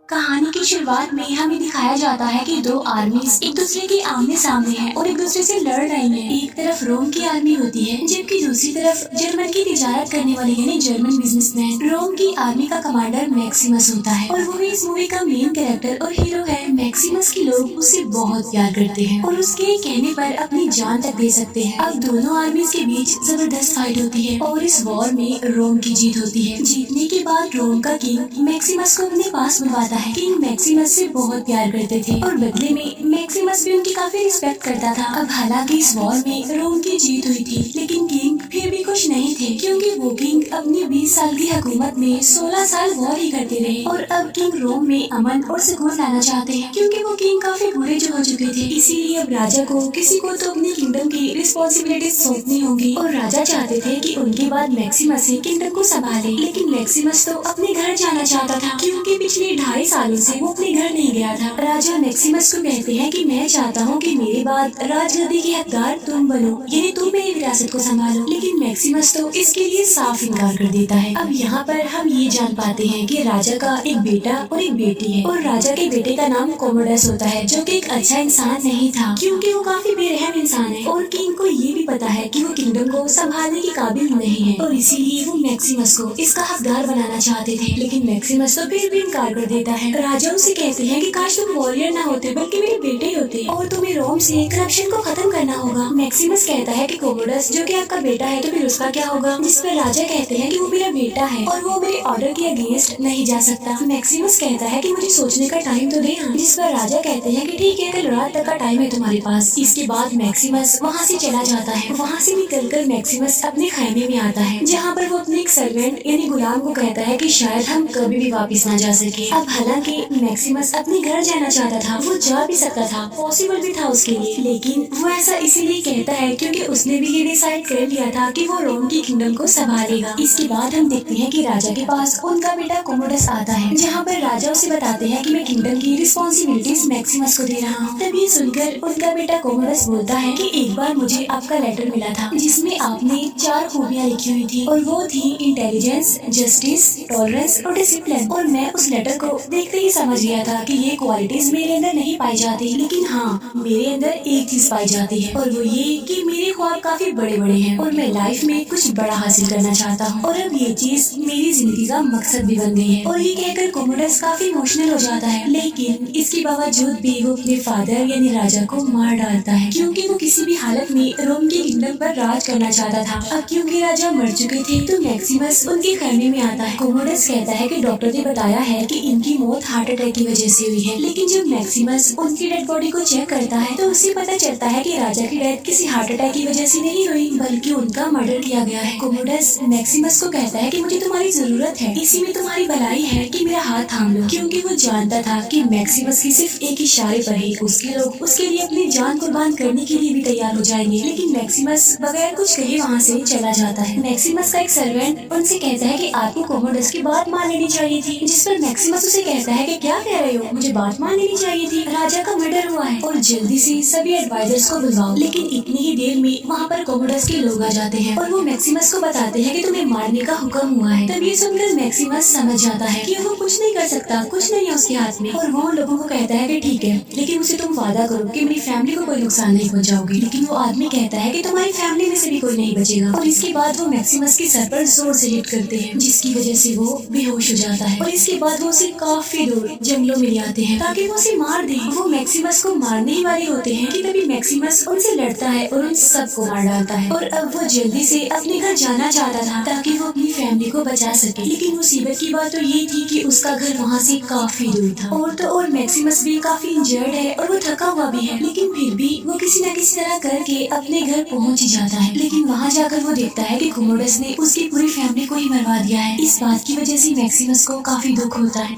कहानी की शुरुआत में हमें दिखाया जाता है कि दो आर्मीज एक दूसरे के आमने सामने हैं और एक दूसरे से लड़ रही हैं। एक तरफ रोम की आर्मी होती है जबकि दूसरी तरफ जर्मन की तिजारत करने वाले यानी जर्मन बिजनेसमैन। रोम की आर्मी का कमांडर मैक्सिमस होता है और वो भी इस मूवी का मेन कैरेक्टर और हीरो है। मैक्सिमस की लोग उसे बहुत प्यार करते हैं और उसके कहने पर अपनी जान तक दे सकते हैं। अब दोनों आर्मीज के बीच जबरदस्त फाइट होती है और इस वॉर में रोम की जीत होती है। जीतने के बाद रोम का किंग मैक्सिमस को अपने पास बुलवाता है। किंग मैक्सिमस से बहुत प्यार करते थे और बदले में मैक्सिमस भी उनकी काफी रिस्पेक्ट करता था। अब हालांकि इस वॉर में रोम की जीत हुई थी लेकिन किंग फिर भी खुश नहीं थे क्योंकि वो किंग अपनी 20 साल की हुकूमत में 16 साल वॉर ही करते रहे और अब किंग रोम में अमन और सुकून लाना चाहते हैं क्योंकि वो किंग काफी बुरे जो हो चुके थे। इसीलिए अब राजा को किसी को तो अपनी किंगडम की रिस्पॉन्सिबिलिटी सौंपनी होगी और राजा चाहते थे कि उनके बाद मैक्सिमस ही किंगडम को संभाले। लेकिन मैक्सिमस तो अपने घर जाना चाहता था क्योंकि पिछले 2.5 सालों से वो अपने घर नहीं गया था। राजा मैक्सिमस को कहते हैं कि मैं चाहता हूँ कि मेरे बाद राजगद्दी के हकदार तुम बनो यानी तुम मेरी विरासत को संभालो। लेकिन मैक्सिमस तो इसके लिए साफ इनकार कर देता है। अब यहाँ पर हम ये जान पाते हैं कि राजा का एक बेटा और एक बेटी है और राजा के बेटे का नाम कोमोडस होता है जो कि एक अच्छा इंसान नहीं था क्योंकि वो काफी बेरहम इंसान है और किंग को ये भी पता है कि वो किंगडम को संभालने के काबिल नहीं है और इसीलिए वो मैक्सिमस को इसका हकदार बनाना चाहते थे। लेकिन मैक्सिमस तो फिर भी इनकार कर देता है। राजा उसे कहते हैं कि काश तुम वॉरियर ना होते बल्कि मेरे बेटे होते और तुम्हें रोम से करप्शन को खत्म करना होगा। मैक्सिमस कहता है कि कोमोडस जो कि आपका बेटा है तो फिर उसका क्या होगा, जिस पर राजा कहते हैं कि वो मेरा बेटा है और वो मेरे ऑर्डर के अगेंस्ट नहीं जा सकता। मैक्सिमस कहता है कि मुझे सोचने का टाइम तो दे, जिस पर राजा कहते हैं कि ठीक है कल रात तक का टाइम है तुम्हारे पास। इसके बाद मैक्सिमस वहाँ से चला जाता है। वहाँ से निकलकर मैक्सिमस अपने खाने में आता है जहाँ पर वो अपने एक सर्वेंट यानी गुलाम को कहता है कि शायद हम कभी भी वापस ना जा सके। अब हालांकि मैक्सिमस अपने घर जाना चाहता था, वो जा भी सकता था, पॉसिबल भी था उसके लिए, लेकिन वो ऐसा इसीलिए कहता है क्योंकि उसने भी ये डिसाइड कर लिया था कि वो रोम की किंगडम को संभालेगा। इसके बाद हम देखते हैं कि राजा के पास उनका बेटा कोमोडस आता है जहाँ पर राजा उसे बताते हैं कि मैं किंगडम की रिस्पॉन्सिबिलिटीज मैक्सिमस को दे रहा हूँ। तभी सुनकर उनका बेटा कोमोडस बोलता है कि एक बार मुझे आपका लेटर मिला था जिसमें आपने 4 खूबियाँ लिखी हुई थी और वो थी इंटेलिजेंस, जस्टिस, टॉलरेंस और डिसिप्लिन। और मैं उस लेटर को देखते ही समझ गया था कि ये क्वालिटीज मेरे अंदर नहीं पाई जाती, लेकिन हाँ मेरे अंदर एक चीज पाई जाती है और वो ये कि मेरे ख्वाब काफी बड़े बड़े हैं और मैं लाइफ में कुछ बड़ा हासिल करना चाहता हूँ और अब ये चीज मेरी जिंदगी का मकसद भी बन गई है। और ये कहकर कोमोडस काफी इमोशनल हो जाता है, लेकिन इसके बावजूद भी वो अपने फादर यानी राजा को मार डालता है क्योंकि वो किसी भी हालत में रोम के किंगडम पर राज करना चाहता था। अब क्योंकि राजा मर चुके थे तो मैक्सिमस उनके खाने में आता है। कोमोडस कहता है कि डॉक्टर ने बताया है कि इनकी मौत हार्ट अटैक की वजह से हुई है, लेकिन जब मैक्सिमस उनकी डेड बॉडी को चेक करता है तो उसे पता चलता है कि राजा की डेथ किसी हार्ट अटैक की वजह से नहीं हुई बल्कि उनका मर्डर किया गया है। कोमोडस मैक्सिमस को कहता है कि मुझे तुम्हारी जरूरत है, इसी में तुम्हारी भलाई है कि मेरा हाथ थाम लो, क्योंकि वो जानता था कि मैक्सिमस की सिर्फ एक इशारे पर ही उसके लोग उसके लिए अपनी जान कुर्बान करने के लिए भी तैयार हो जाएंगे। लेकिन मैक्सिमस बगैर कुछ कहे वहाँ से चला जाता है। मैक्सिमस का एक सर्वेंट उनसे कहता है कि आपको कोमोडस की बात मान लेनी चाहिए थी, जिस पर मैक्सिमस उसे कहता है कि क्या कह रहे हो, मुझे बात मान लेनी चाहिए थी, राजा का मर्डर हुआ है और जल्दी से सभी एडवाइजर्स को बुलाओ। लेकिन इतनी ही देर में वहाँ पर कोमोडस के लोग आ जाते हैं और वो मैक्सिमस को बताते हैं कि तुम्हें मारने का हुक्म हुआ है। तब ये सुनकर मैक्सिमस समझ जाता है कि वो कुछ नहीं कर सकता, कुछ नहीं है उसके हाथ में, और वो लोगों को कहता है कि ठीक है लेकिन मुझे तुम वादा करो कि मेरी फैमिली को कोई नुकसान नहीं पहुंचाओगे। लेकिन वो आदमी कहता है कि तुम्हारी फैमिली में से भी कोई नहीं बचेगा। और इसके बाद वो मैक्सिमस के सर पर जोर से हिट करते हैं जिसकी वजह से वो बेहोश हो जाता है और इसके बाद वो उसे काफी दूर जंगलों में ले आते हैं ताकि वो उसे मार दे। वो मैक्सिमस को मारने ही वाले होते हैं कि तभी मैक्सिमस उनसे लड़ता है और उन सबको मार डालता है। और अब वो जल्दी से अपने घर जाना चाहता था ताकि वो अपनी फैमिली को बचा सके, लेकिन मुसीबत की बात तो ये थी कि उसका घर वहाँ से काफी दूर था और तो और मैक्सिमस भी काफी इंजर्ड है और वो थका हुआ भी है, लेकिन फिर भी वो किसी न किसी तरह करके अपने घर पहुँच ही जाता है। लेकिन वहाँ जाकर वो देखता है कि कोमोडस ने उसकी पूरी फैमिली को ही मरवा दिया है। इस बात की वजह से मैक्सिमस को काफी दुख होता है।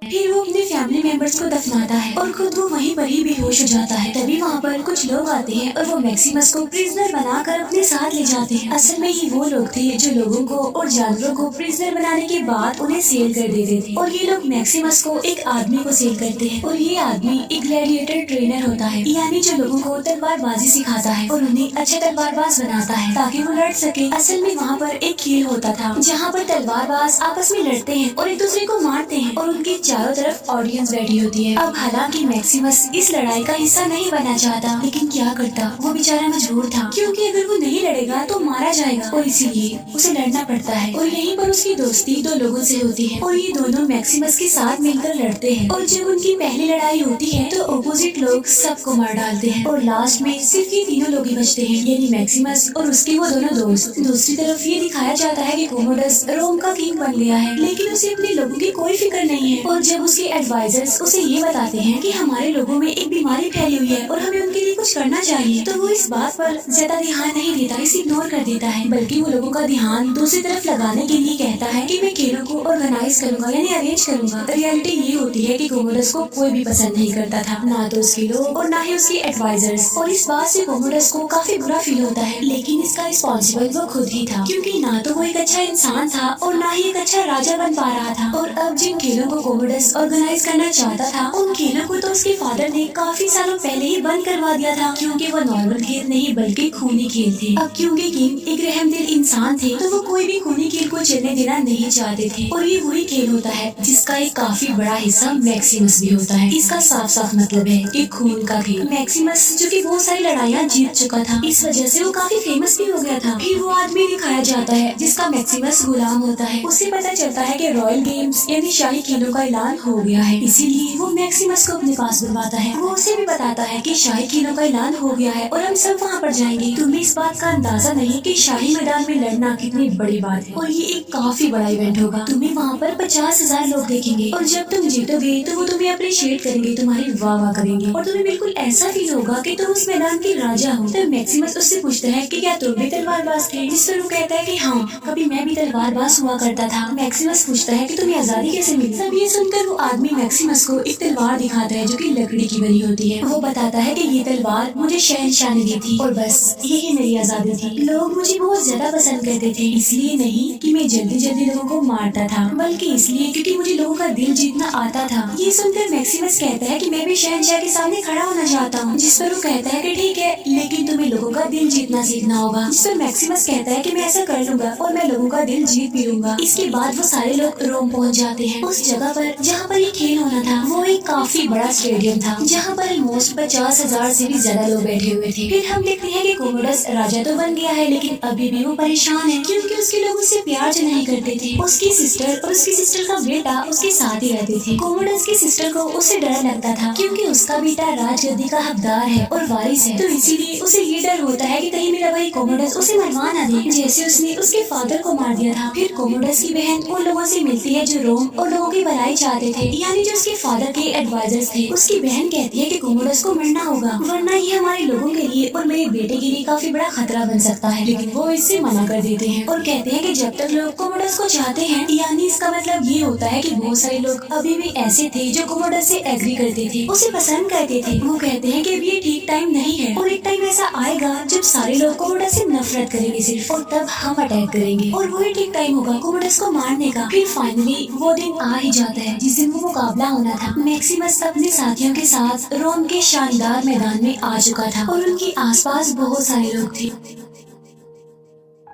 फिर वो अपने फैमिली मेंबर्स को दफनाता है और खुद वो वहीं पर ही बेहोश हो जाता है। तभी वहाँ पर कुछ लोग आते हैं और वो मैक्सिमस को प्रिजनर बनाकर अपने साथ ले जाते हैं। असल में ये वो लोग थे जो लोगों को और जानवरों को प्रिजनर बनाने के बाद उन्हें सेल कर देते थे। और ये लोग मैक्सिमस को एक आदमी को सेल करते हैं और ये आदमी एक ग्लैडिएटर ट्रेनर होता है, यानी जो लोगों को तलवारबाजी सिखाता है और उन्हें अच्छा तलवारबाज बनाता है ताकि वो लड़ सके। असल में वहाँ पर एक खेल होता था जहाँ पर तलवारबाज आपस में लड़ते हैं और एक दूसरे को मारते हैं और उनके चारों तरफ ऑडियंस बैठी होती है। अब हालांकि मैक्सिमस इस लड़ाई का हिस्सा नहीं बनना चाहता, लेकिन क्या करता, वो बेचारा मजबूर था क्योंकि अगर वो नहीं लड़ेगा तो मारा जाएगा और इसीलिए उसे लड़ना पड़ता है। और यहीं पर उसकी दोस्ती दो लोगों से होती है और ये दोनों मैक्सिमस के साथ मिलकर लड़ते हैं। और जब उनकी पहली लड़ाई होती है तो अपोजिट लोग सबको मार डालते हैं और लास्ट में सिर्फ ये तीनों लोग ही बचते हैं, यानी मैक्सिमस और उसके वो दोनों दोस्त। दूसरी तरफ ये दिखाया जाता है कि कोमोडस रोम का किंग बन गया है, लेकिन उसे अपने लोगों की कोई फिक्र नहीं है। और जब उसके एडवाइजर्स उसे ये बताते हैं कि हमारे लोगों में एक बीमारी फैली हुई है और हमें उनके लिए कुछ करना चाहिए, तो वो इस बात पर ज्यादा ध्यान नहीं देता, इसे इग्नोर कर देता है, बल्कि वो लोगों का ध्यान दूसरी तरफ लगाने के लिए कहता है कि मैं खेलों को ऑर्गेनाइज करूंगा, यानी अरेंज करूंगा। रियलिटी ये होती है कि कोमोडस को कोई भी पसंद नहीं करता था, ना तो उसके लोग और ना ही उसके एडवाइजर्स। और इस बात से कोमोडस को काफी बुरा फील होता है, लेकिन इसका रिस्पॉन्सिबल वो खुद ही था, क्योंकि ना तो वो एक अच्छा इंसान था और ना ही एक अच्छा राजा बन पा रहा था। और अब जिन खेलों को कोमोडस ऑर्गेनाइज करना चाहता था, उन खेलों को तो उसके फादर ने काफी सालों पहले ही बंद करवा दिया था, क्योंकि वो नॉर्मल खेल नहीं बल्कि खूनी खेल थे। अब क्योंकि किंग एक रहमदिल इंसान थे, तो वो कोई भी खूनी खेल को चलने देना नहीं चाहते थे। और ये वही खेल होता है जिसका एक काफी बड़ा हिस्सा मैक्सिमस भी होता है। इसका साफ साफ मतलब है कि खून का खेल। मैक्सिमस जो कि बहुत सारी लड़ाइयाँ जीत चुका था, इस वजह से वो काफी फेमस भी हो गया था। फिर वो आदमी दिखाया जाता है जिसका मैक्सिमस गुलाम होता है। उससे पता चलता है कि रॉयल गेम्स यानी शाही खेलों का ऐलान हो गया है, इसीलिए वो मैक्सिमस को अपने पास बुलवाता है। वो उसे भी बताता है कि शाही खेलों का ऐलान हो गया है और हम सब वहाँ पर जाएंगे। तुम्हें इस बात का अंदाजा नहीं कि शाही मैदान में लड़ना कितनी बड़ी बात है और ये एक काफी बड़ा इवेंट होगा। तुम्हें वहाँ पर 50,000 लोग देखेंगे और जब तुम जीतोगे तो वो तुम्हें अप्रिशिएट करेंगे, तुम्हारी वाह वाह करेंगे और तुम्हें बिल्कुल ऐसा फील होगा कि तुम उस मैदान के राजा हो। तब मैक्सिमस उससे पूछता है कि क्या तुम भी तलवारबाज थे, जिस पर वो कहता है कि हाँ, कभी मैं भी तलवारबाज हुआ करता था। मैक्सिमस पूछता है कि तुम्हें आजादी कैसे मिली। तब ये सुनकर वो आदमी मैक्सिमस को एक तलवार दिखाता है जो कि लकड़ी की बनी होती है। वो बताता है कि ये तलवार मुझे शहंशाह ने दी थी और बस यही मेरी आजादी थी। लोग मुझे बहुत ज्यादा पसंद करते थे, इसलिए नहीं कि मैं जल्दी जल्दी लोगों को मारता था, बल्कि इसलिए क्योंकि मुझे लोगों का दिल जीतना आता था। ये सुनकर मैक्सिमस कहता है कि मैं भी शहंशाह के सामने खड़ा होना चाहता हूँ, जिस पर वो कहता है कि ठीक है, लेकिन तुम्हें लोगों का दिल जीतना सीखना होगा। जिस पर मैक्सिमस कहता है कि मैं ऐसा कर लूंगा और मैं लोगों का दिल जीत भी लूंगा। इसके बाद वो सारे लोग रोम पहुँच जाते हैं। उस जगह पर जहाँ पर ये खेल होना था वो एक काफी बड़ा स्टेडियम था, जहाँ पर ऑलमोस्ट 50,000 से भी ज्यादा लोग बैठे हुए थे। फिर हम देखते हैं कि कोमोडस राजा तो बन गया है, लेकिन अभी भी वो परेशान है क्योंकि उसके लोग उससे प्यार जो नहीं करते थे। उसकी सिस्टर और उसकी सिस्टर का बेटा उसके साथ ही रहते थे। कोमोडस की सिस्टर को उससे डर लगता था क्योंकि उसका बेटा राजगद्दी का हकदार है और वारिस है, तो इसीलिए उसे ये डर होता है कि कहीं मेरा भाई कोमोडस उसे मरवा ना दे, जैसे उसने उसके फादर को मार दिया था। फिर कोमोडस की बहन उन लोगों से मिलती है जो रोम और लोगों की भलाई चाहते थे, यानी जो उसके फादर के एडवाइजर्स थे। उसकी बहन कहती है कि कोमोडस को मरना होगा, वरना ये हमारे लोगों के लिए और मेरे बेटे के लिए काफी बड़ा खतरा बन सकता है। लेकिन वो इससे मना कर देते हैं और कहते हैं कि जब तक लोग कोमोडस को चाहते हैं, यानी इसका मतलब ये होता है कि बहुत सारे लोग अभी भी ऐसे थे जो कोमोडस से एग्री करते थे, उसे पसंद करते थे। वो कहते हैं कि ये ठीक टाइम नहीं है और एक टाइम ऐसा आएगा जब सारे लोग कोमोडस से नफरत करेंगे सिर्फ, और तब हम अटैक करेंगे और वही ठीक टाइम होगा कोमोडस को मारने का। फिर फाइनली वो दिन आ ही जाता है जिस दिन वो मुकाबला होना था। मैक्सिमस अपने साथियों के साथ रोम के शानदार मैदान में आ चुका था और उनके आसपास बहुत सारे लोग थे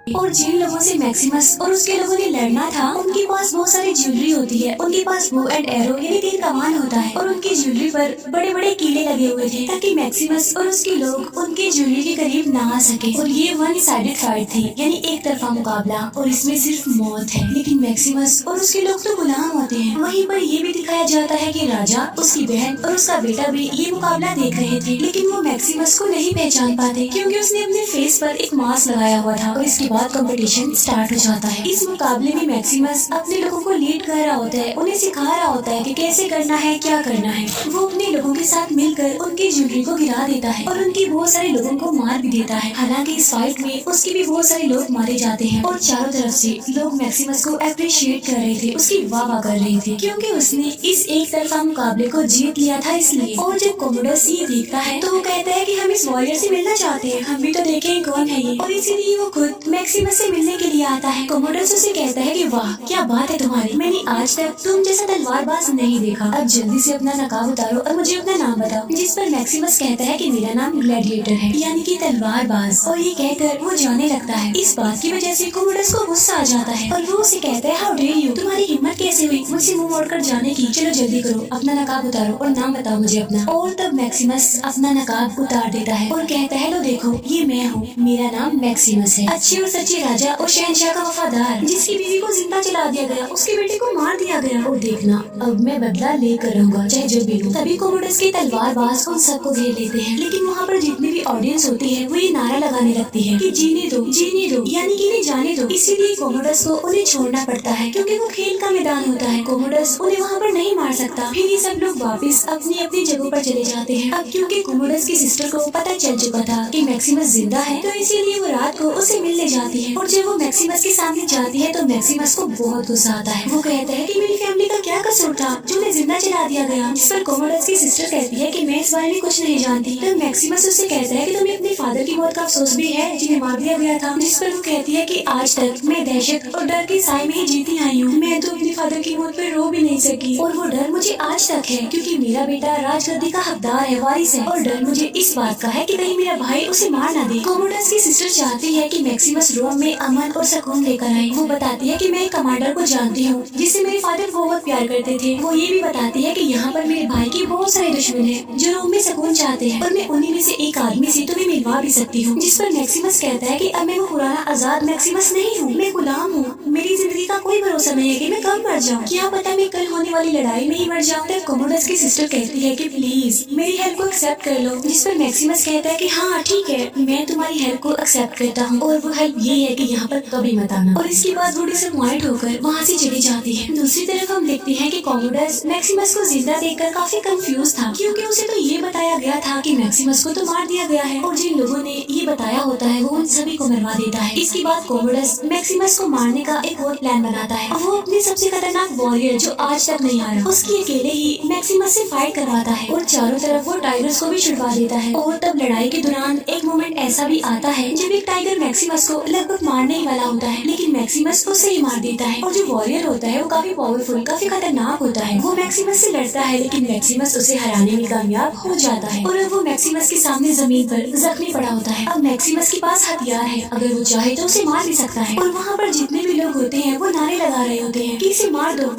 और जिन लोगों से मैक्सिमस और उसके लोगों ने लड़ना था उनके पास बहुत सारी ज्वेलरी होती है, उनके पास बो एंड एरो यानी तीर कमान होता है और उनकी ज्वेलरी पर बड़े बड़े कीले लगे हुए थे ताकि मैक्सिमस और उसके लोग उनके ज्वेलरी के करीब ना आ सके। और ये वन साइडेड फाइट थी, यानी एक तरफा मुकाबला और इसमें सिर्फ मौत है। लेकिन मैक्सिमस और उसके लोग तो गुलाम होते हैं। वहीं पर ये भी दिखाया जाता है कि राजा, उसकी बहन और उसका बेटा भी ये मुकाबला देख रहे थे, लेकिन वो मैक्सिमस को नहीं पहचान पाते क्योंकि उसने अपने फेस पर एक मास्क लगाया हुआ था और इसके बाद कंपटीशन स्टार्ट हो जाता है। इस मुकाबले में मैक्सिमस अपने लोगों को लीड कर रहा होता है, उन्हें सिखा रहा होता है कि कैसे करना है, क्या करना है। वो अपने लोगों के साथ मिलकर उनकी ज्वेलरी को गिरा देता है और उनके बहुत सारे लोगों को मार भी देता है। हालांकि इस फाइट में उसके भी बहुत सारे लोग मारे जाते हैं और चारों तरफ से लोग मैक्सिमस को अप्रिशिएट कर रहे थे, उसकी वाह कर रहे थे, क्योंकि उसने इस एक तरफा मुकाबले को जीत लिया था इसलिए। और जब कोमोडोस ये देखता है तो वो कहता है कि हम इस वॉरियर से मिलना चाहते हैं, हम भी तो देखें कौन है ये। और इसीलिए वो खुद मैक्सिमस से मिलने के लिए आता है। कोमोडोस उसे कहता है कि वाह क्या बात है तुम्हारी, मैंने आज तक तुम जैसा तलवारबाज नहीं देखा। अब जल्दी से अपना नकाब उतारो और मुझे अपना नाम बताओ। जिस पर मैक्सिमस कहता है कि मेरा नाम ग्लैडिएटर है, यानी कि तलवारबाज। और ये कहकर वो जाने लगता है। इस बात की वजह से कोमोडोस को गुस्सा आ जाता है और वो उसे कहता है हाउ डेयर यू, तुम्हारी हिम्मत कैसे हुई मुझसे मुंह मोड़कर जाने की, चलो जल्दी करो, अपना नकाब उतारो और नाम बताओ मुझे अपना। और तब मैक्सिमस अपना नकाब उतार देता है और कहता है लो देखो ये मैं हूँ, मेरा नाम मैक्सिमस है, अच्छे और सच्चे राजा और शहंशाह का वफादार, जिसकी बीवी को जिंदा जला दिया गया, उसके बेटे को मार दिया गया। और देखना अब मैं बदला लेकर रहूंगा चाहे जो भी हो। तभी कोमोडोस के तलवारबाज उन सबको घेर लेते हैं, लेकिन वहाँ पर जितनी भी ऑडियंस होती है वो ये नारा लगाने लगती है कि जीने दो यानी कि इन्हें जाने दो। इसीलिए कोमोडोस को उन्हें छोड़ना पड़ता है क्योंकि वो खेल का मैदान होता है। कोमोडोस उन्हें वहाँ पर नहीं मार सकता। फिर ये सब लोग वापस अपनी अपनी जगहों पर चले जाते हैं। अब क्योंकि कोमोडोस की सिस्टर को पता चल चुका था कि मैक्सिमस जिंदा है, तो इसीलिए वो रात को उसे मिलने जाती है। और जब वो मैक्सिमस के सामने जाती है तो मैक्सिमस को बहुत गुस्सा आता है। वो कहता है कि मेरी फैमिली का क्या कसूर था जो उन्हें जिंदा जला दिया गया। जिस पर कोमोडोस की सिस्टर कहती है कि मैं इस बारे में कुछ नहीं जानती। तो मैक्सिमस उससे कहता है कि तुम्हें अपने फादर की मौत का अफसोस भी है जिन्हें मार दिया गया था। जिस पर वो कहती है कि आज तक मैं दहशत और डर के साए में ही जीती आई हूँ, मैं तो अपने फादर की मौत पर रो भी नहीं सकी। और वो डर मुझे आज तक है क्योंकि मेरा बेटा राजगद्दी का हकदार है, वारिस है। और डर मुझे इस बात का है कि कहीं मेरा भाई उसे मार ना दे। कोमोडोस की सिस्टर चाहती है कि मैक्सिमस रोम में अमन और सुकून लेकर आए। वो बताती है कि मैं एक कमांडर को जानती हूँ जिसे मेरे फादर बहुत प्यार करते थे। वो ये भी बताती है कि यहाँ पर मेरे भाई के बहुत सारे दुश्मन हैं जो रोम में सुकून चाहते हैं और मैं उन्हीं में से एक आदमी से तुम्हें मिलवा भी सकती हूँ। जिस पर मैक्सिमस कहता है कि अब मैं वो पुराना आजाद मैक्सिमस नहीं हूँ, मैं गुलाम हूँ, मेरी जिंदगी का कोई भरोसा नहीं है कि मैं कब मर जाऊँ, क्या पता मैं कल होने वाली लड़ाई में ही मर जाऊँ। तब कोमोडोस की सिस्टर कहती है कि प्लीज मेरी हेल्प को एक्सेप्ट कर लो। जिस पर मैक्सिमस कहता है कि हाँ ठीक है, मैं तुम्हारी हेल्प को एक्सेप्ट करता हूँ और वो हेल्प ये है कि यहाँ पर कभी मत आना। और इसके बाद वो डिसअपॉइंट होकर वहाँ से चली जाती है। दूसरी तरफ हम देखते हैं कि कोमोडोस मैक्सिमस को जिंदा देखकर काफी कंफ्यूज था क्योंकि उसे तो ये बताया गया था कि मैक्सिमस को तो मार दिया गया है और जिन लोगों ने ये बताया होता है वो उन सभी को मरवा देता है। इसके बाद कोमोडोस मैक्सिमस को मारने का एक और प्लान बनाता है और वो अपने सबसे खतरनाक वॉरियर जो आज तक नहीं हारा उसकी अकेले ही मैक्सिमस से फाइट करवाता है और चारों तरफ वो टाइगर्स को भी छुड़वा देता है। और तब लड़ाई के दौरान एक मोमेंट ऐसा भी आता है जब एक टाइगर मैक्सिमस को लगभग मारने ही वाला होता है, लेकिन मैक्सिमस उसे ही मार देता है। और जो वॉरियर होता है वो काफी पावरफुल, काफी खतरनाक होता है। वो मैक्सिमस से लड़ता है लेकिन मैक्सिमस उसे हराने में कामयाब हो जाता है और अब वो मैक्सिमस के सामने जमीन पर जख्मी पड़ा होता है। अब मैक्सिमस के पास हथियार है, अगर वो चाहे तो उसे मार भी सकता है। और वहाँ पर जितने भी लोग होते हैं वो नारे लगा रहे होते हैं कि इसे मार दो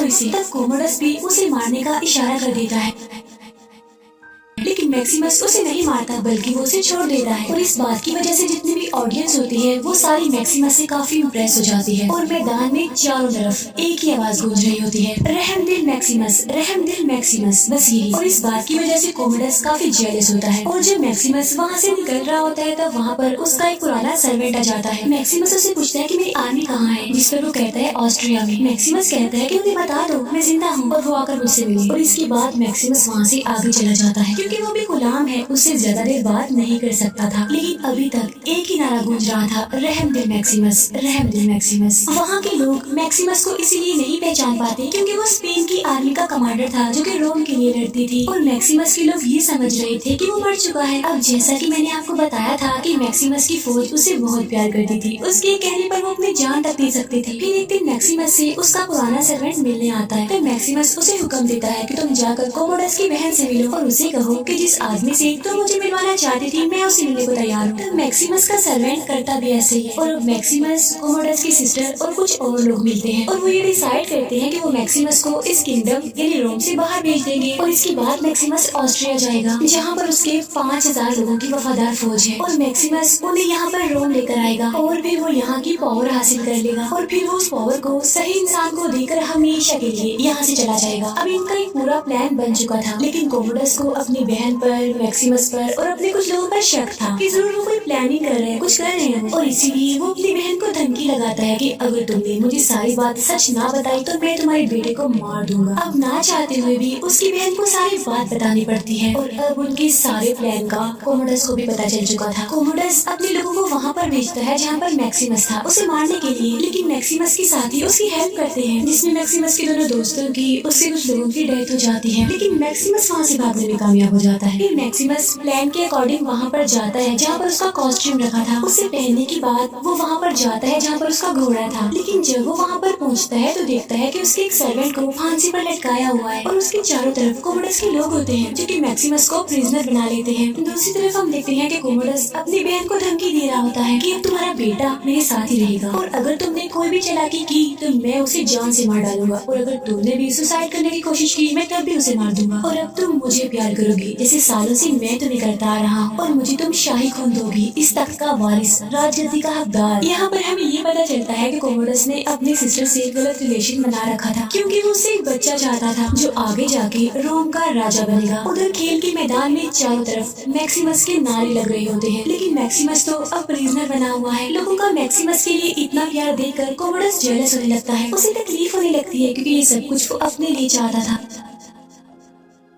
इसे। तब कोमोडोस भी उसे मारने का इशारा कर देता है लेकिन मैक्सिमस उसे नहीं मारता बल्कि वो उसे छोड़ देता है। और इस बात की वजह से जितनी भी ऑडियंस होती है वो सारी मैक्सिमस से काफी इम्प्रेस हो जाती है और मैदान में चारों तरफ एक ही आवाज गूंज रही होती है, रहमदिल मैक्सिमस, बस यही। और इस बात की वजह से कोमोडोस काफी जेलस होता है और जब मैक्सिमस वहाँ से निकल रहा होता है तब वहाँ पर उसका एक पुराना सर्वेंट आ जाता है। मैक्सिमस उसे पूछता है कि मेरी आर्मी कहाँ है, जिस पर वो कहता है ऑस्ट्रिया में। मैक्सिमस कहता है कि उन्हें बता दो मैं जिंदा हूँ और वो आकर मुझसे मिले। और इसके बाद मैक्सिमस वहाँ से आगे चला जाता है क्योंकि वो भी गुलाम है, उससे ज्यादा देर बात नहीं कर सकता था। लेकिन अभी तक एक ही नारा गूंज रहा था, रहमदिल मैक्सिमस। वहाँ के लोग मैक्सिमस को इसीलिए नहीं पहचान पाते क्योंकि वो स्पेन की आर्मी का कमांडर था जो कि रोम के लिए लड़ती थी और मैक्सिमस के लोग ये समझ रहे थे कि वो मर चुका है। अब जैसा कि मैंने आपको बताया था कि मैक्सिमस की फौज उसे बहुत प्यार करती थी, उसके कहने पर वो अपनी जान तक दे सकते थे। फिर एक दिन मैक्सिमस से उसका पुराना सर्वेंट मिलने आता है। फिर मैक्सिमस उसे हुक्म देता है कि तुम जाकर कोमोडोस की बहन से मिलो और उसे कहो कि जिस आदमी से तो मुझे मिलवाना चाहती थी मैं उसे मिलने को तैयार हूँ। तो मैक्सिमस का सर्वेंट करता भी ऐसे ही है और अब मैक्सिमस, कोमोडोस की सिस्टर और कुछ और लोग मिलते हैं और वो ये डिसाइड करते हैं कि वो मैक्सिमस को इस किंगडम यानी रोम से बाहर भेज देंगे। और इसके बाद मैक्सिमस ऑस्ट्रिया जाएगा जहाँ पर उसके 5000 लोगों की वफादार फौज है और मैक्सिमस उन्हें यहाँ पर रोम लेकर आएगा और फिर वो यहाँ की पावर हासिल कर लेगा और फिर वो उस पावर को सही इंसान को देकर हमेशा के लिए यहाँ से चला जाएगा। अब इनका एक पूरा प्लान बन चुका था लेकिन कोमोडोस को अपनी बहन पर, मैक्सिमस पर और अपने कुछ लोगों पर शक था कि जरूर वो कोई प्लानिंग कर रहे हैं, कुछ कर रहे हैं और इसीलिए वो अपनी बहन को धमकी लगाता है कि अगर तुमने मुझे सारी बात सच ना बताई तो मैं तुम्हारे बेटे को मार दूंगा। अब ना चाहते हुए भी उसकी बहन को सारी बात बतानी पड़ती है और अब उनके सारे प्लान का कोमोडस को भी पता चल चुका था। कोमोडस अपने लोगों को वहाँ पर भेजता है जहाँ पर मैक्सिमस था उसे मारने के लिए, लेकिन मैक्सिमस के साथी उसकी हेल्प करते हैं, जिसमें मैक्सिमस के दोनों दोस्तों की उससे कुछ लोगों की डेथ हो जाती है, लेकिन मैक्सिमस वहाँ से भागने में कामयाब हो जाता है। फिर मैक्सिमस प्लान के अकॉर्डिंग वहाँ पर जाता है जहाँ पर उसका कॉस्ट्यूम रखा था, उसे पहनने के बाद वो वहाँ पर जाता है जहाँ पर उसका घोड़ा था, लेकिन जब वो वहाँ पर पहुँचता है तो देखता है कि उसके एक सर्वेंट को फांसी पर लटकाया हुआ है और उसके चारों तरफ कोमोडस के लोग होते हैं जो कि मैक्सिमस को प्रिजनर बना लेते हैं। दूसरी तरफ हम देखते हैं कि कोमोडस अपनी बहन को धमकी दे रहा होता है कि अब तुम्हारा बेटा मेरे साथ ही रहेगा और अगर तुमने कोई भी चालाकी की तो मैं उसे जान से मार डालूंगा और अगर तुमने भी सुसाइड करने की कोशिश की मैं तब भी उसे मार दूंगा और अब तुम मुझे प्यार करोगी जैसे सालों से मैं तुम्हें करता आ रहा हूँ और मुझे तुम शाही खून दोगी, इस तख्त का वारिस, राजगद्दी का हकदार। यहाँ पर हमें ये पता चलता है कि कोमोडस ने अपनी सिस्टर से गलत रिलेशन बना रखा था क्योंकि वो उससे एक बच्चा चाहता था जो आगे जाके रोम का राजा बनेगा। उधर खेल के मैदान में चारों तरफ मैक्सिमस के नारे लग रहे होते हैं, लेकिन मैक्सिमस तो अब प्रिजनर बना हुआ है। लोगों का मैक्सिमस के लिए इतना प्यार देखकर कोमोडस जेलस होने लगता है, उसे तकलीफ होने लगती है क्योंकि ये सब कुछ वो अपने लिए चाहता था।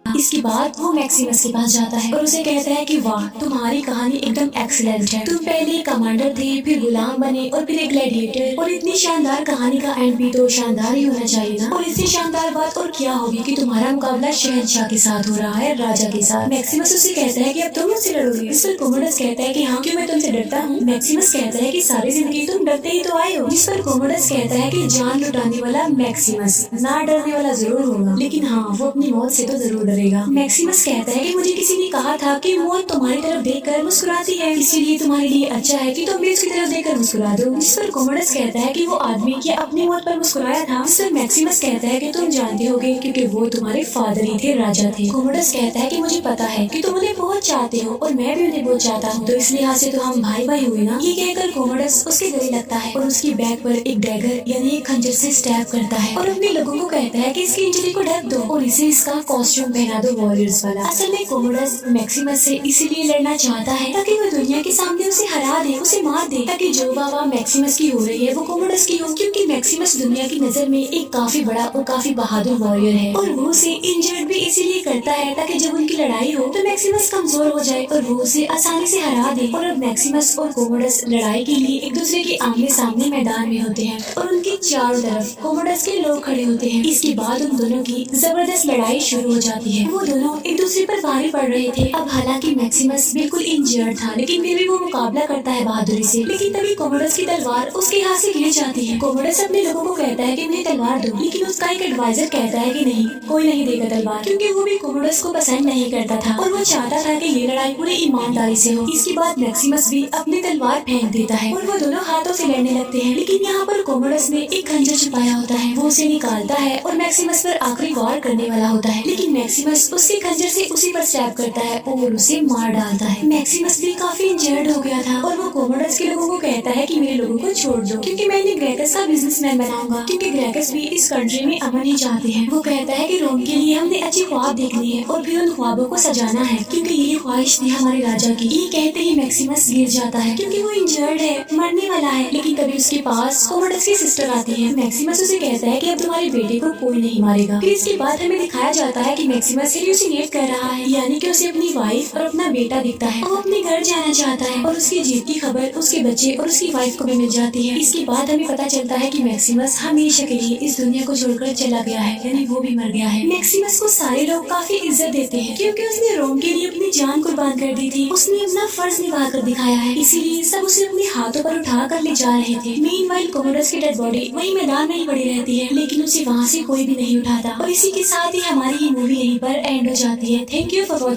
इसके बाद वो मैक्सिमस के पास जाता है और उसे कहता है कि वाह तुम्हारी कहानी एकदम एक्सीलेंट है, तुम पहले कमांडर थे, फिर गुलाम बने और फिर एक ग्लैडिएटर, और इतनी शानदार कहानी का एंड भी तो शानदार ही होना चाहिए ना। और इससे शानदार बात और क्या होगी कि तुम्हारा मुकाबला शहंशाह के साथ हो रहा है, राजा के साथ। मैक्सिमस उसे कहता है कि अब तुम मुझसे लड़ोगे। इस पर कोमोडस कहता है कि हाँ, क्यों मैं तुमसे डरता हूँ। मैक्सिमस कहता है कि सारी जिंदगी तुम डरते ही तो आए हो। जिस पर कोमोडस कहता है कि जान लुटाने वाला मैक्सिमस ना डरने वाला जरूर होगा, लेकिन हाँ वो अपनी मौत से तो जरूर डरेगा। मैक्सिमस कहता है कि मुझे किसी ने कहा था कि मौत तुम्हारी तरफ देखकर मुस्कुराती है, इसीलिए तुम्हारे लिए अच्छा है कि तुम भी उसकी तरफ देखकर मुस्कुरा दो। जिस पर कोमोडस कहता है कि वो आदमी क्या अपनी मौत पर मुस्कुराया था। जिस पर मैक्सिमस कहता है कि तुम जानते होगे क्योंकि वो तुम्हारे फादर ही थे, राजा थे। कोमोडस कहता है कि मुझे पता है कि तुम उन्हें बहुत चाहते हो और मैं भी उन्हें बहुत चाहता हूँ, तो इस लिहाज से तो हम भाई भाई हुए ना। ये कहकर कोमोडस उसके गले लगता है और उसकी बैक पर एक डैगर यानी एक खंजर से स्टैब करता है और अपने लोगों को कहता है कि इसकी इंजरी को ढक दो और इसे इसका कॉस्ट्यूम पहना दो वॉरियर्स वाला। असल में कोमोडस मैक्सिमस से इसीलिए लड़ना चाहता है ताकि वो दुनिया के सामने उसे हरा दे, उसे मार दे, ताकि जो वाह मैक्सिमस की हो रही है वो कोमोडस की हो, क्योंकि मैक्सिमस दुनिया की नजर में एक काफी बड़ा और काफी बहादुर वॉरियर है और वो उसे इंजर्ड भी इसीलिए करता है ताकि जब उनकी लड़ाई हो तो मैक्सिमस कमजोर हो जाए और वो उसे आसानी से हरा दे। और अब मैक्सिमस और कोमोडस लड़ाई के लिए एक दूसरे के आमने सामने मैदान में होते हैं और उनके चारों तरफ कोमोडस के लोग खड़े होते हैं। इसके बाद उन दोनों की जबरदस्त लड़ाई शुरू हो जाती है। वो दोनों एक दूसरे पर भारी पड़ रहे थे। अब हालांकि मैक्सिमस बिल्कुल इंजर्ड था, लेकिन फिर भी वो मुकाबला करता है बहादुरी से। लेकिन तभी कोमोडस की तलवार उसके हाथ से गिर जाती है। कोमोडस अपने लोगों को कहता है कि मुझे तलवार दो, लेकिन उसका एक एडवाइजर कहता है कि नहीं, कोई नहीं देगा तलवार, क्योंकि वो भी कोमोडस को पसंद नहीं करता था और वो चाहता था कि ये लड़ाई पूरी ईमानदारी से हो। इसके बाद मैक्सिमस भी अपनी तलवार फेंक देता है और वो दोनों हाथों से लड़ने लगते हैं, लेकिन यहाँ पर कोमोडस ने एक खंजर छुपाया होता है, वो उसे निकालता है और मैक्सिमस पर आखिरी वार करने वाला होता है, लेकिन मैक्सिमस उसके खंजर से उसी पर स्टैब करता है और उसे मार डालता है। मैक्सिमस भी काफी इंजर्ड हो गया था और वो कोमोडस के लोगों को कहता है कि मेरे लोगों को छोड़ दो, क्योंकि मैं इन्हें ग्रेकस का बिजनेसमैन बनाऊंगा, क्योंकि ग्रेकस भी इस कंट्री में अमन ही चाहते हैं। वो कहता है कि रोम के लिए हमने अच्छी ख्वाब देखनी है और फिर उन ख्वाबों को सजाना है, क्योंकि यही ख्वाहिश थी हमारे राजा की। ये कहते ही मैक्सिमस गिर जाता है क्योंकि वो इंजर्ड है, मरने वाला है। लेकिन तभी उसके पास कोमोडस की सिस्टर आती है। मैक्सिमस उसे कहता है कि अब तुम्हारे बेटे को कोई नहीं मारेगा। फिर इसके बाद हमें दिखाया जाता है कि मैक्सिमस हेलुसिनेट कर रहा है, यानी कि उसे अपनी वाइफ और अपना बेटा दिखता है। वो अपने घर जाना चाहता है और उसकी जीत की खबर उसके बच्चे और उसकी वाइफ को भी मिल जाती है। इसके बाद हमें पता चलता है कि मैक्सिमस हमेशा के लिए इस दुनिया को छोड़कर चला गया है, यानी वो भी मर गया है। मैक्सिमस को सारे लोग काफी इज्जत देते हैं क्योंकि उसने रोम के लिए अपनी जान कुर्बान कर दी थी। उसने अपना फर्ज निभा कर दिखाया है, इसीलिए सब उसे अपने हाथों पर उठा कर ले जा रहे थे। मीनवाइल कोमोडस की डेड बॉडी वही मैदान में ही पड़ी रहती है, लेकिन उसे वहाँ से कोई भी नहीं उठाता। और इसी के साथ ही हमारी ये मूवी यहीं पर एंड हो जाती है। Thank you for watching.